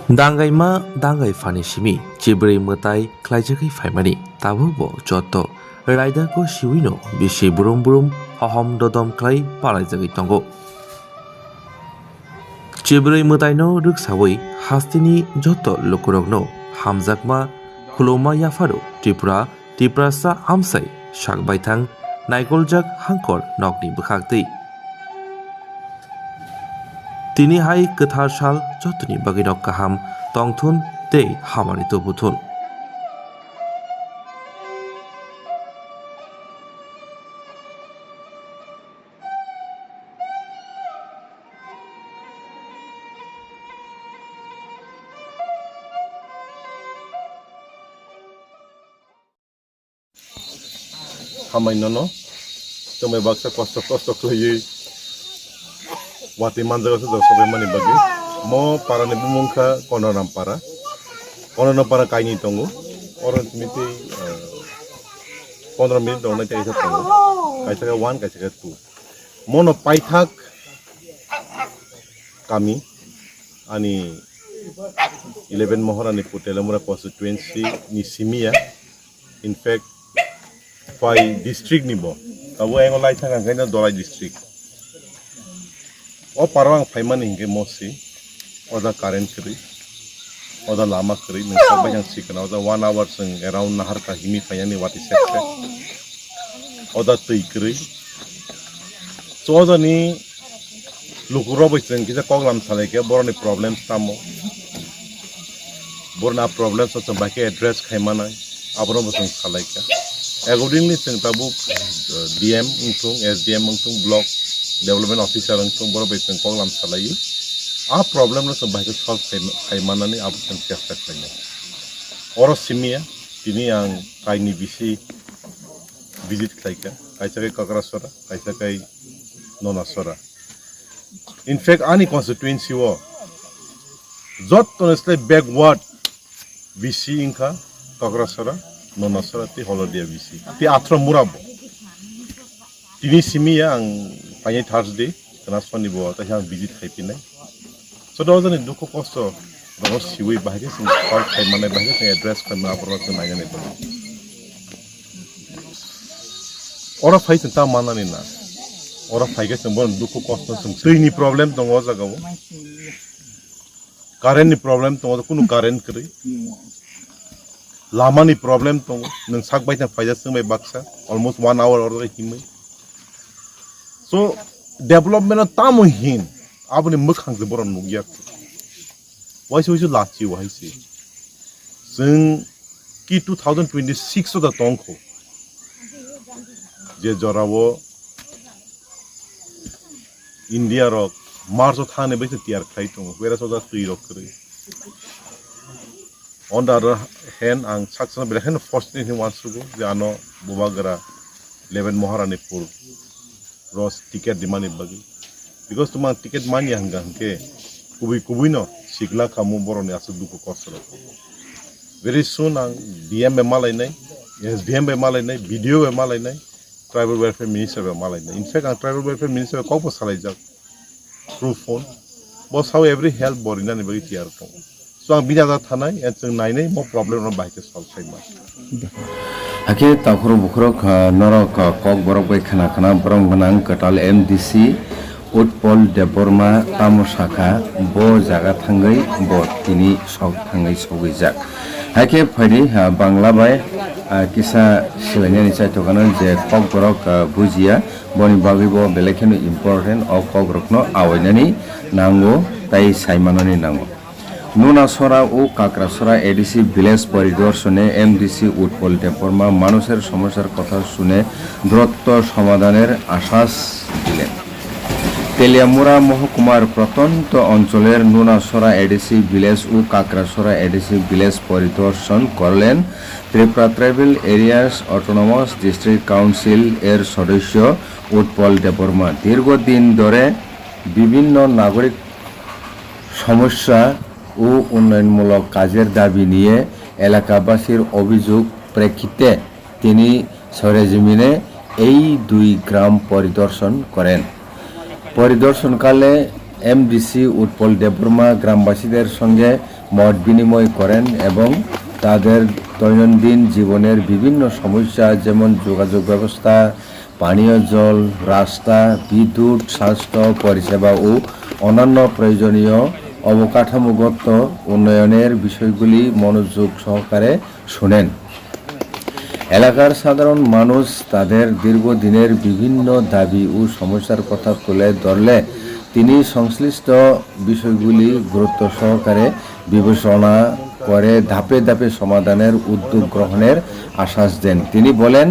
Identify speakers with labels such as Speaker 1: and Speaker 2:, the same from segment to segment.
Speaker 1: दांगाइमा दांगाइ फानि सिमि चिब्रै मताइ ख्लाइजाखै फाइमानि ताबुबो जत्तो राइदारको सिविनो बिसि बुरुम बुरुम हहम ददम ख्लाइ पालाइजागै तंगो चिब्रै मताइनो रुकसावै हास्तिनि जत्तो लुकुरगनो हामजाकमा खुलौमा याफारु त्रिपुरासा आमसाइ साकबायथां नाइकलजाक हांकर नकनि बुखागदै তিনি হাই गोथार साल जतनि बागिनक गाहाम तंथुन ते हामानि तबुथुन
Speaker 2: Hamainono, tomai baksa kosto kloyi wati manjaga su dosa mani bagi mo para ni bumungka kono nampara kaini tongo orang miti 15 minit dong nanti isa tongo kaisa ka 1 kaisa ka 2 mono paithak kami ani 11 Mohorani Putelamura constituency ni Simia in fact pai district ni bo tabu engo lai thang kaina dolai district o parwang phaiman hinge mosi oda current kri oda lama kri nang sabai yang sikana oda 1 hour sing around nahar ka himi phayani wati sekte oda tui kri so oda ni lukuro boisen kisa koglam thale ke boroni problems tamo borna problems so baki address khaimana abro bosong thale ke accordingly sing tabu DM untung SDM untung block development officer untung boro betung koglam salai a problem no so bahkan solve khaimana ni abu kan chesta khaina oro simia tini yang kaini bisi visit khaika kaisa kai kakrasora kaisa kai nonasora in fact ani constituency wo jot honestly backward bisi inka kakrasora nonasora ti holodia bisi ti atro murabo tini simia ang Panya Thursday, transfer ni bawa, tapi yang visit hari ini. So dah ni duko kosto, orang siwi bahaya sing call kai mana bahaya sing address kai mana apa orang nanya ni tu. Orang fai tentang mana ni na, orang fai ke semua duko kosto sing. So ini problem tu ngau jaga wo. Current ni problem tu ngau kunu current kiri. Lama ni problem tu nang sak baik yang fai sing baik baksa, almost 1 hour orang himai. So development tamu hin abni mukhang de boron nugyak waisu lachi waisi sing ki 2026 da tongko je jorawo India ro Mars thane bese tiar khai tong wera so da tui ro kri on the other hand ang saksana belen fortunately wants to go jano bubagara 11 Mohorani Pur Ros tiket di mana bagi, because tu mang tiket mana yang ke, kubi no, sigla kamu boron ya seduku kosro. Very soon ang DM malai nai, SDM malai nai, video malai nai, tribal welfare minister malai nai. In fact, ang tribal welfare minister kau pun salai jak through phone, bos how every help borin ni bagi tiar tong. So ang binada thanai, and sing nai nai, mo problem no baik solve sai mas.
Speaker 3: Akhir takhuru bukrok norok kok borok bai khana borong benang ketal MDC Utpol Deborma tamu saka bo jaga thangai bo tini sok thangai sogijak hake phari bangla bai kisa silanya ni chai tokanan je kok borok bujia boni bagi bo belekenu important o kok rokno awainani nango tai saimanani nango Nuna Sora O কাকড়াছড়া ADC village পরিদর্শনে MDC Utpal টেম্পরমা মানুষের সমস্যার কথা শুনে দ্রুত সমাধানের আশ্বাস দিলেন তেলিয়ামুড়া মহকুমার প্রত্যন্ত অঞ্চলের নুনাছড়া এডিসি ভিলেজ ও কাকড়াছড়া এডিসি ভিলেজ পরিদর্শন করলেন Tripura tribal areas autonomous district council এর সদস্য উৎপল টেম্পরমা দীর্ঘদিন ধরে বিভিন্ন নাগরিক সমস্যা ও উন্নয়নমূলক কাজের দাবি নিয়ে এলাকাবাসীর অভিযোগ প্রেক্ষিতে তিনি সরেজমিনে এই দুই গ্রাম পরিদর্শন করেন পরিদর্শনকালে এমডিসি উৎপল দেববর্মা গ্রামবাসীদের সঙ্গে মত বিনিময় করেন এবং তাদের দৈনন্দিন জীবনের বিভিন্ন সমস্যা যেমন যোগাযোগ ব্যবস্থা, পানীয় জল, রাস্তা, বিদ্যুৎ, স্বাস্থ্য পরিষেবা ও অন্যান্য প্রয়োজনীয় অবকাঠামোগত উন্নয়নের বিষয়গুলি মনোযোগ সহকারে শুনেন। এলাকার সাধারণ মানুষ তাদের দীর্ঘদিনের বিভিন্ন দাবি ও সমস্যার কথা তুলে ধরলে তিনি সংশ্লিষ্ট বিষয়গুলি গুরুত্ব সহকারে বিবেচনা করে ধাপে ধাপে সমাধানের উদ্যোগ গ্রহণের আশ্বাস দেন। তিনি বলেন,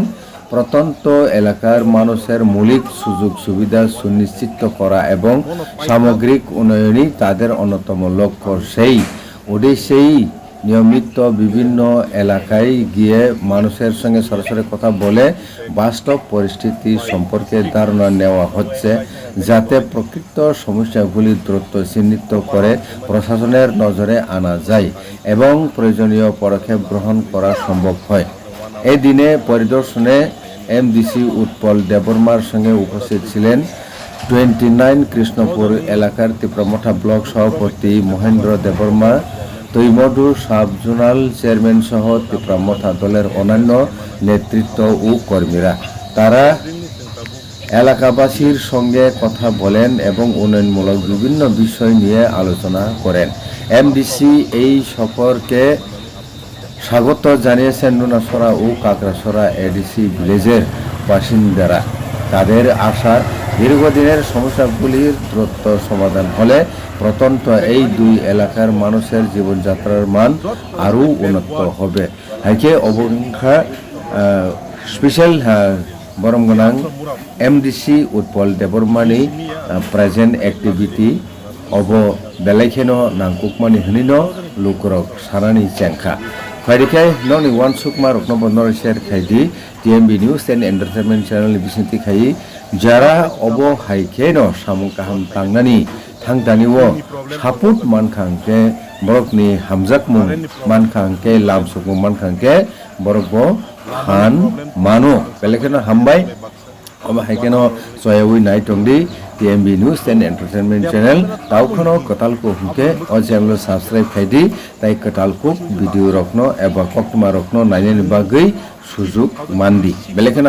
Speaker 3: প্রত্যন্ত এলাকার মানুষের মৌলিক সুযোগ সুবিধা সুনিশ্চিত করা এবং সামগ্রিক উন্নয়নই তাদের অন্যতম লক্ষ্য। সেই উদ্দেশ্যেই নিয়মিত বিভিন্ন এলাকায় গিয়ে মানুষের সঙ্গে সরাসরি কথা বলে বাস্তব পরিস্থিতি সম্পর্কে ধারণা নেওয়া হচ্ছে, যাতে প্রকৃত সমস্যাগুলি দ্রুত চিহ্নিত করে প্রশাসনের নজরে আনা যায় এবং প্রয়োজনীয় পদক্ষেপ গ্রহণ করা সম্ভব হয়। এই দিনে পরিদর্শনে এমডিসি উৎপল দেববর্মার সঙ্গে উপস্থিত ছিলেন 29 কৃষ্ণপুর এলাকার তীব্রমঠা ব্লক সভাপতি মহেন্দ্র দেববর্মা, তৈমডু সাব জোনাল চেয়ারম্যান সহ তীব্রমঠা দলের অন্যান্য নেতৃত্ব ও কর্মীরা। তারা এলাকাবাসীর সঙ্গে কথা বলেন এবং উন্নয়নমূলক বিভিন্ন বিষয় নিয়ে আলোচনা করেন। এমডিসি এই সফরকে স্বাগত জানিয়েছেন নুনাসরা ও কাকড়াছড়া এডিসি ভিলেজের বাসিন্দারা। তাদের আশা, দীর্ঘদিনের সমস্যাগুলির দ্রুত সমাধান হলে প্রত্যন্ত এই দুই এলাকার মানুষের জীবনযাত্রার মান আরও উন্নত হবে। হাইকে অবংখা স্পেশাল বরমগনাং এমডিসি উৎপল দেববর্মানি প্রেজেন্ট एक्टिविटी अब बेलायखेनो नांगकुकमानि हनिनो लुकरक सानानि चेंखा फायरिखाय ननि वान सुकमा रकनो बन्नर शेयर खायदि TMB news and entertainment channel बिसिंति खायि जारा अब हायखेनो सामुं काहाम तांनानि थांदानिवो सापुट मानखांके बरकनि हामजाकमुं मानखांके लामसुकमुं मानखांके बरकबो हान मानो बेलायखेनो हामबाय अब हायखेनो सयावि नायटंदि TMB news and entertainment channel तावखनो कतालको हुके ओ चैनल सब्सक्राइब खायदि ताई कतालको भिडियो रखनो एबा कक्टमा रखनो नायनायनि बागै सुजुग मानदि बेलेखाना